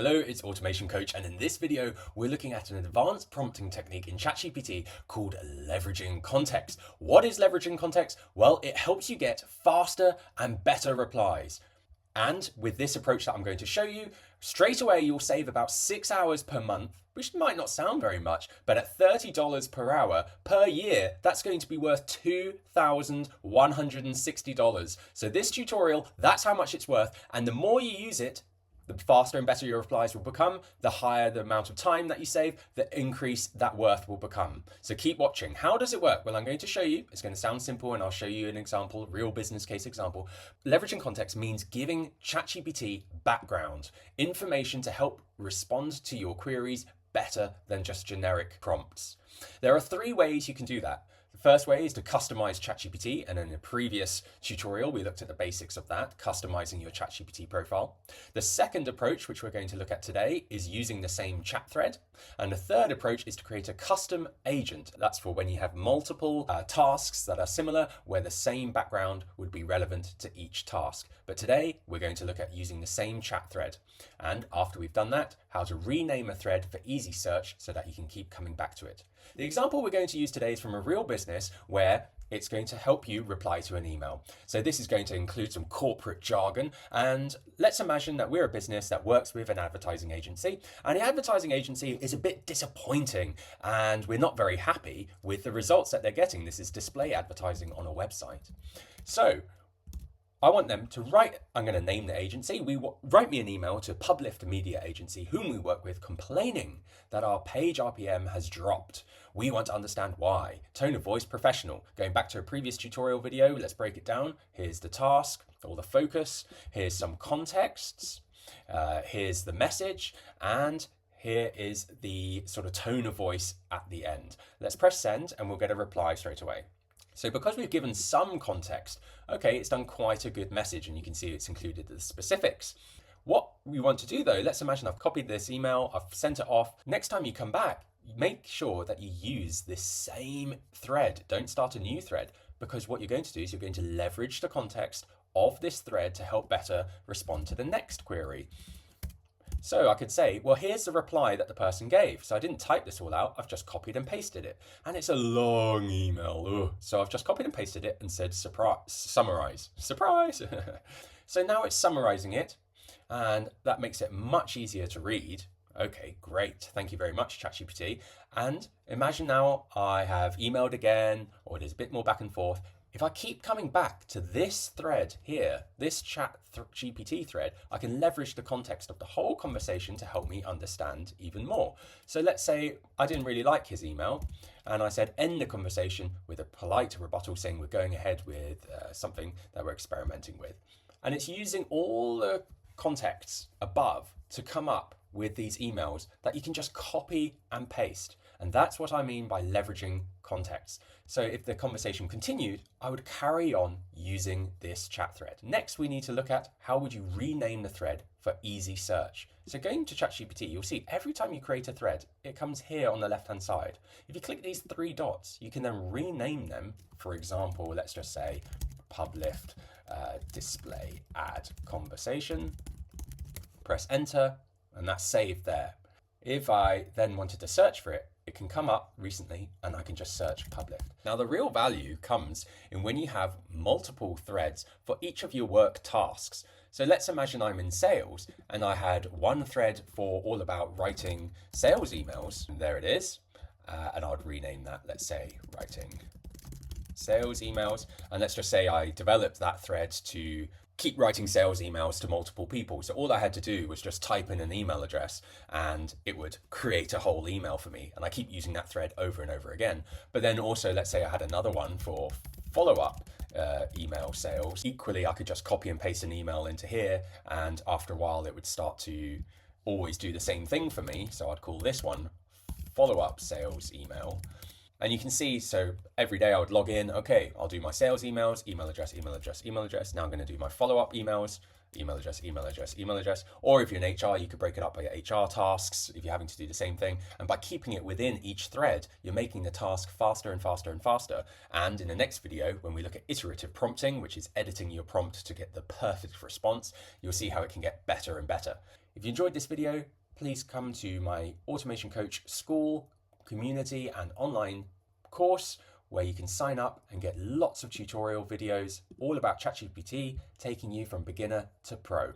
Hello, it's Automation Coach, and in this video, we're looking at an advanced prompting technique in ChatGPT called leveraging context. What is leveraging context? Well, it helps you get faster and better replies. And with this approach that I'm going to show you, straight away you'll save about 6 hours per month, which might not sound very much, but at $30 per hour per year, that's going to be worth $2,160. So this tutorial, that's how much it's worth. And the more you use it, the faster and better your replies will become, the higher the amount of time that you save, the increase that worth will become. So keep watching. How does it work? Well, I'm going to show you. It's going to sound simple, and I'll show you an example, real business case example. Leveraging context means giving ChatGPT background, information to help respond to your queries better than just generic prompts. There are 3 ways you can do that. The first way is to customize ChatGPT, and in a previous tutorial we looked at the basics of that, customizing your ChatGPT profile. The second approach, which we're going to look at today, is using the same chat thread. And the third approach is to create a custom agent. That's for when you have multiple tasks that are similar, where the same background would be relevant to each task. But today we're going to look at using the same chat thread. And after we've done that, how to rename a thread for easy search so that you can keep coming back to it. The example we're going to use today is from a real business where it's going to help you reply to an email. So this is going to include some corporate jargon, and let's imagine that we're a business that works with an advertising agency, and the advertising agency is a bit disappointing and we're not very happy with the results that they're getting. This is display advertising on a website. So I want them to write, I'm going to name the agency, write me an email to Publift Media Agency, whom we work with, complaining that our page RPM has dropped. We want to understand why. Tone of voice, professional. Going back to a previous tutorial video, let's break it down. Here's the task or the focus. Here's some contexts. Here's the message. And here is the sort of tone of voice at the end. Let's press send and we'll get a reply straight away. So because we've given some context, okay, it's done quite a good message, and you can see it's included the specifics. What we want to do though, let's imagine I've copied this email, I've sent it off. Next time you come back, make sure that you use this same thread. Don't start a new thread, because what you're going to do is you're going to leverage the context of this thread to help better respond to the next query. So I could say, well, here's the reply that the person gave. So I didn't type this all out, I've just copied and pasted it. And it's a long email. Ugh. So I've just copied and pasted it and said, summarize. Surprise! So now it's summarizing it, and that makes it much easier to read. Okay, great. Thank you very much, ChatGPT. And imagine now I have emailed again, or there's a bit more back and forth. If I keep coming back to this thread here, this ChatGPT thread, I can leverage the context of the whole conversation to help me understand even more. So let's say I didn't really like his email, and I said end the conversation with a polite rebuttal saying we're going ahead with something that we're experimenting with. And it's using all the contexts above to come up with these emails that you can just copy and paste. And that's what I mean by leveraging context. So if the conversation continued, I would carry on using this chat thread. Next, we need to look at how would you rename the thread for easy search. So going to ChatGPT, you'll see every time you create a thread, it comes here on the left-hand side. If you click these 3 dots, you can then rename them. For example, let's just say Publift display ad conversation. Press enter, and that's saved there. If I then wanted to search for it, it can come up recently and I can just search Publift. Now the real value comes in when you have multiple threads for each of your work tasks. So let's imagine I'm in sales and I had one thread for all about writing sales emails. And there it is. And I would rename that, let's say, writing sales emails. And let's just say I developed that thread to keep writing sales emails to multiple people. So all I had to do was just type in an email address and it would create a whole email for me. And I keep using that thread over and over again. But then also, let's say I had another one for follow-up email sales. Equally, I could just copy and paste an email into here, and after a while it would start to always do the same thing for me. So I'd call this one follow-up sales email. And you can see, so every day I would log in, okay, I'll do my sales emails, email address, email address, email address. Now I'm going to do my follow-up emails, email address, email address, email address. Or if you're in HR, you could break it up by HR tasks if you're having to do the same thing. And by keeping it within each thread, you're making the task faster and faster and faster. And in the next video, when we look at iterative prompting, which is editing your prompt to get the perfect response, you'll see how it can get better and better. If you enjoyed this video, please come to my Automation Coach School, community and online course where you can sign up and get lots of tutorial videos all about ChatGPT, taking you from beginner to pro.